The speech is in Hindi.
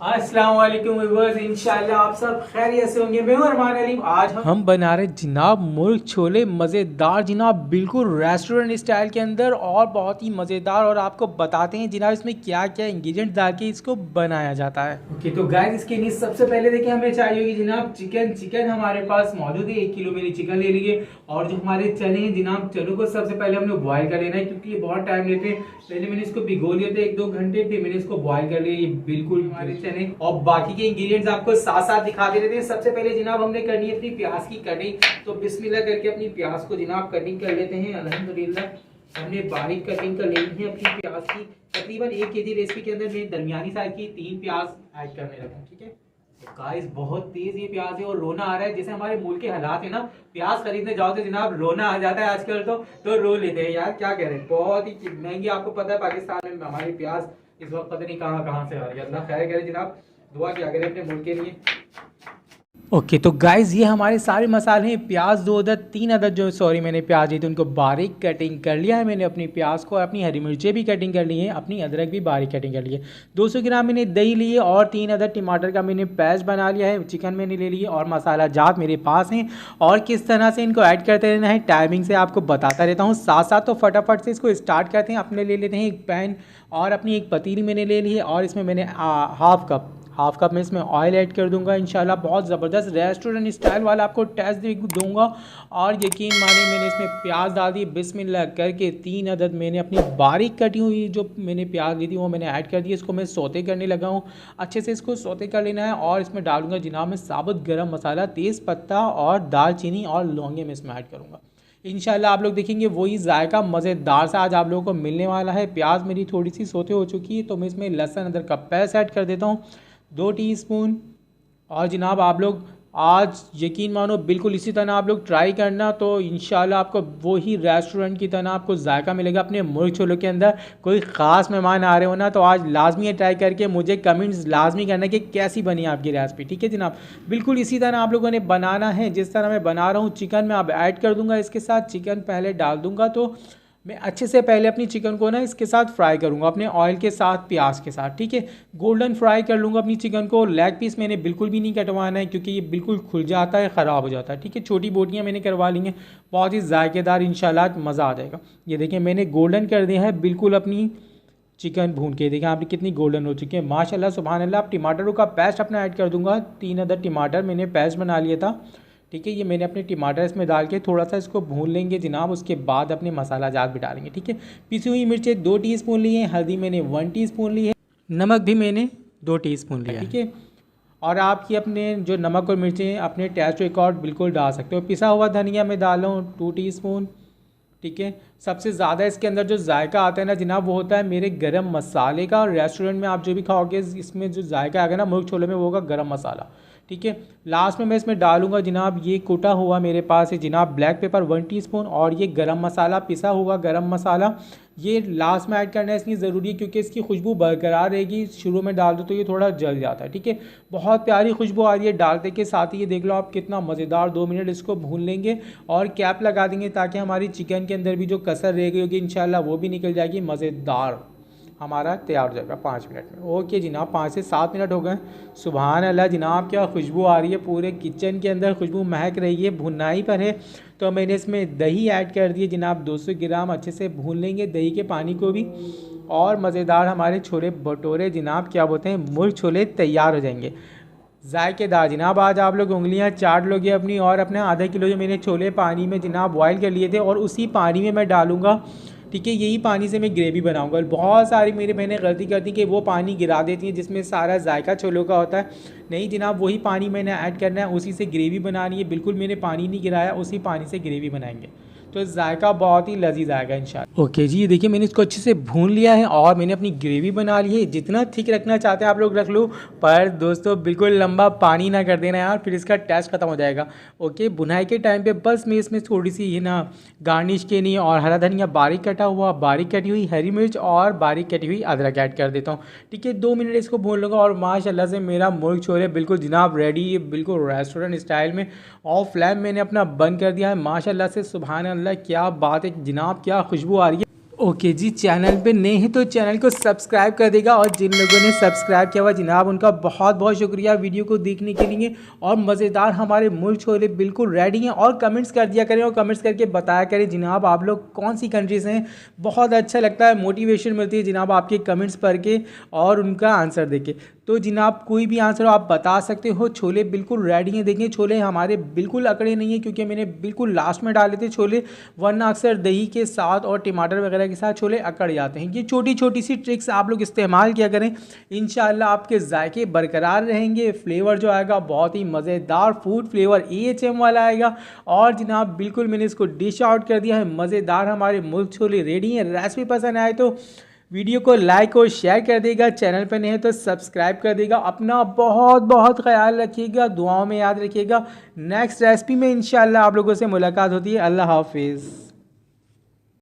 अस्सलाम वालेकुम व्यूअर्स, इंशाल्लाह आप सब खैरियत से होंगे। मैं हूं अरमान अली। आज हम बना रहे जनाब मुर्ग छोले मज़ेदार जनाब, बिल्कुल रेस्टोरेंट स्टाइल के अंदर और बहुत ही मज़ेदार। और आपको बताते हैं जनाब इसमें क्या क्या इंग्रेडिएंट डाल के इसको बनाया जाता है। ओके तो गाइस, इसके लिए सबसे पहले देखिए हमें चाहिए होगी जनाब चिकन हमारे पास मौजूद है। 1 किलो मैंने चिकन ले लिए। और जो हमारे चने हैं जनाब, चनों को सबसे पहले हमने बॉयल कर लेना है क्योंकि ये बहुत टाइम लेते हैं। पहले मैंने इसको भिगो लिया था 1-2 घंटे, फिर मैंने इसको बॉयल कर लिया। ये बिल्कुल हमारे चने और बाकी के इंग्रेडिएंट्स आपको साथ साथ दिखा दे रहे हैं। सबसे पहले जनाब हमने करनी है अपनी प्याज की कटिंग। तो बिस्मिल्लाह करके अपनी प्याज को जनाब कटिंग कर लेते हैं। अल्हम्दुलिल्लाह हमने बारीक कटिंग कर लेनी है अपनी प्याज की। तकरीबन 1 केजी रेसिपी के अंदर मैं दरमियानी साइज की 3 प्याज ऐड करने लगा हूं। ठीक है गाइस, बहुत तेज ये प्याज है और रोना आ रहा है। जैसे हमारे मुल्क के हालात है ना, प्याज खरीदने जाओ तो जनाब रोना आ जाता है आजकल। तो रो लेते हैं यार, क्या कह रहे हैं। बहुत ही महंगी, आपको पता है पाकिस्तान में हमारी प्याज इस वक्त पता नहीं कहाँ कहाँ से आ रही है। अल्लाह खैर करे जनाब, दुआ किया करें अपने मुल्क के लिए। ओके तो गाइस, ये हमारे सारे मसाले हैं। प्याज 2 अदद, 3 अदद जो मैंने प्याज ली थी उनको बारीक कटिंग कर लिया है मैंने अपनी प्याज को। अपनी हरी मिर्चें भी कटिंग कर ली है, अपनी अदरक भी बारीक कटिंग कर ली है। 200 ग्राम मैंने दही ली है और 3 अदद टमाटर का मैंने पेस्ट बना लिया है। चिकन मैंने ले लिया और मसाला जात मेरे पास हैं। और किस तरह से इनको ऐड करते रहना है टाइमिंग से आपको बताता रहता हूँ साथ साथ। तो फटाफट से इसको स्टार्ट करते हैं। अपने ले लेते हैं एक पैन और अपनी एक पतीली मैंने ले ली है। और इसमें मैंने हाफ कप में इसमें ऑयल ऐड कर दूंगा। इंशाल्लाह बहुत ज़बरदस्त रेस्टोरेंट स्टाइल वाला आपको टेस्ट दूंगा। और यकीन माने मैंने इसमें प्याज डाल दी। बिस्मिल्लाह करके 3 अदद मैंने अपनी बारीक कटी हुई जो मैंने प्याज ली थी वो मैंने ऐड कर दी। इसको मैं सौते करने लगा हूँ। अच्छे से इसको सौते कर लेना है। और इसमें डालूंगा जनाब मैं साबुत गरम मसाला, तेज़ पत्ता और दालचीनी और लौंगे में इसमें ऐड करूँगा। इंशाल्लाह आप लोग देखेंगे वही जायका मज़ेदार सा आज आप लोगों को मिलने वाला है। प्याज मेरी थोड़ी सी सौते हो चुकी है तो मैं इसमें लहसुन अदरक का पेस्ट ऐड कर देता हूँ 2 टीस्पून। और जनाब आप लोग आज यकीन मानो बिल्कुल इसी तरह आप लोग ट्राई करना, तो इंशाल्लाह आपको वही रेस्टोरेंट की तरह आपको जायका मिलेगा अपने मुर्ग छोलों के अंदर। कोई ख़ास मेहमान आ रहे हो ना तो आज लाजमी है ट्राई करके मुझे कमेंट्स लाजमी करना कि कैसी बनी आपकी रेसिपी। ठीक है जनाब, बिल्कुल इसी तरह आप लोगों ने बनाना है जिस तरह मैं बना रहा हूँ। चिकन मैं अब ऐड कर दूँगा इसके साथ। चिकन पहले डाल दूँगा तो मैं अच्छे से पहले अपनी चिकन को ना इसके साथ फ्राई करूँगा अपने ऑयल के साथ, प्याज के साथ। ठीक है, गोल्डन फ्राई कर लूँगा अपनी चिकन को। लेग पीस मैंने बिल्कुल भी नहीं कटवाना है क्योंकि ये बिल्कुल खुल जाता है, ख़राब हो जाता है। ठीक है, छोटी बोटियाँ मैंने करवा ली हैं, बहुत ही जायकेदार, इंशाल्लाह मज़ा आ जाएगा। ये देखिए मैंने गोल्डन कर दिया है बिल्कुल अपनी चिकन भून के। देखिए आपने कितनी गोल्डन हो चुकी है माशाल्लाह सुभान अल्लाह। अब टमाटरों का पेस्ट अपना ऐड कर दूँगा। 3 अदद टमाटर मैंने पेस्ट बना लिया था। ठीक है, ये मैंने अपने टमाटर इसमें डाल के थोड़ा सा इसको भून लेंगे जनाब। उसके बाद अपने मसाला जात भी डालेंगे। ठीक है, पिसी हुई मिर्चें 2 टीस्पून ली है, हल्दी मैंने 1 टीस्पून ली है, नमक भी मैंने 2 टीस्पून लिया है। ठीक है, और आपकी अपने जो नमक और मिर्चें अपने टेस्ट के अकॉर्ड बिल्कुल डाल सकते हो। पिसा हुआ धनिया मैं डाल रहा हूँ 2 टीस्पून। ठीक है, सबसे ज़्यादा इसके अंदर जो जायका आता है ना जनाब वो होता है मेरे गरम मसाले का। और रेस्टोरेंट में आप जो भी खाओगे इसमें जो जायका आएगा ना मुर्ग छोले में वो होगा गरम मसाला। ठीक है, लास्ट में मैं इसमें डालूंगा जनाब ये कुटा हुआ मेरे पास है जनाब ब्लैक पेपर 1 टीस्पून। और ये गरम मसाला, पिसा हुआ गरम मसाला, ये लास्ट में ऐड करना है इसलिए ज़रूरी है क्योंकि इसकी खुशबू बरकरार रहेगी। शुरू में डाल दो तो ये थोड़ा जल जाता है। ठीक है, बहुत प्यारी खुशबू आ रही है डालते के साथ ही। ये देख लो आप कितना मज़ेदार। 2 मिनट इसको भून लेंगे और कैप लगा देंगे ताकि हमारी चिकन के अंदर भी जो कसर रह गई होगी इंशाल्लाह वो भी निकल जाएगी। मज़ेदार हमारा तैयार हो जाएगा 5 मिनट में। ओके जनाब, 5 से 7 मिनट हो गए। सुभान अल्लाह जनाब, क्या खुशबू आ रही है पूरे किचन के अंदर, खुशबू महक रही है। भुनाई पर है तो मैंने इसमें दही ऐड कर दी जनाब 200 ग्राम। अच्छे से भून लेंगे दही के पानी को भी। और मज़ेदार हमारे छोले भटूरे जनाब, क्या बोलते हैं, मुर्ग छोले तैयार हो जाएंगे जायकेदार जनाब। आज आप लोग उंगलियां चाट लोगे अपनी। और अपने आधा किलो जो मैंने छोले पानी में जनाब बॉयल कर लिए थे और उसी पानी में मैं डालूँगा। ठीक है, यही पानी से मैं ग्रेवी बनाऊंगा। बहुत सारी मेरी बहनें गलती करती हैं कि वो पानी गिरा देती हैं जिसमें सारा जायका छोलों का होता है। नहीं जनाब, वही पानी मैंने ऐड करना है, उसी से ग्रेवी बनानी है। बिल्कुल मैंने पानी नहीं गिराया, उसी पानी से ग्रेवी बनाएंगे तो जायका बहुत ही लजीज आएगा इंशाल्लाह। ओके जी, ये देखिए मैंने इसको अच्छे से भून लिया है और मैंने अपनी ग्रेवी बना ली है। जितना थिक रखना चाहते हैं आप लोग रख लो, पर दोस्तों बिल्कुल लंबा पानी ना कर देना यार, फिर इसका टेस्ट खत्म हो जाएगा। ओके, बुनाई के टाइम पे बस मैं इसमें थोड़ी सी ना गार्निश के लिए और हरा धनिया बारीक कटा हुआ, बारीक कटी हुई हरी मिर्च और बारीक कटी हुई अदरक ऐड कर देता हूँ। ठीक है, 2 मिनट इसको भून लूँगा और माशाल्लाह से मेरा मुर्ग छोले बिल्कुल जनाब रेडी है, बिल्कुल रेस्टोरेंट स्टाइल में। और फ्लेम मैंने अपना बंद कर दिया है। माशाल्लाह से सुभान अल्लाह, क्या बात है जनाब, क्या खुशबू आ रही है। ओके जी, चैनल पे नए हैं तो चैनल को सब्सक्राइब कर देगा, और जिन लोगों ने सब्सक्राइब किया हुआ जनाब उनका बहुत बहुत शुक्रिया वीडियो को देखने के लिए। और मज़ेदार हमारे मुल्क छोले बिल्कुल रेडी हैं, और कमेंट्स कर दिया करें और कमेंट्स करके बताया करें जनाब आप लोग कौन सी कंट्री से हैं। बहुत अच्छा लगता है, मोटिवेशन मिलती है जनाब आपके कमेंट्स पढ़ के और उनका आंसर देके। तो जनाब कोई भी आंसर आप बता सकते हो। छोले बिल्कुल रेडी हैं, देखिए छोले हमारे बिल्कुल अकड़े नहीं है क्योंकि मैंने बिल्कुल लास्ट में डाले थे छोले, वरना अक्सर दही के साथ और टमाटर वगैरह के साथ छोले अकड़ जाते हैं। ये छोटी छोटी सी ट्रिक्स आप लोग इस्तेमाल किया करें, इंशाल्लाह आपके जायके बरकरार रहेंगे। फ्लेवर जो आएगा बहुत ही मज़ेदार फूड फ्लेवर AHM वाला आएगा। और जनाब बिल्कुल मैंने इसको डिश आउट कर दिया है, मज़ेदार हमारे मुल्क छोले रेडी हैं। रेसिपी पसंद आए तो वीडियो को लाइक और शेयर कर देगा, चैनल पर नहीं है तो सब्सक्राइब कर देगा। अपना बहुत बहुत ख्याल रखिएगा, दुआओं में याद रखिएगा। नेक्स्ट रेसिपी में इंशाल्लाह आप लोगों से मुलाकात होती है। अल्लाह हाफिज़।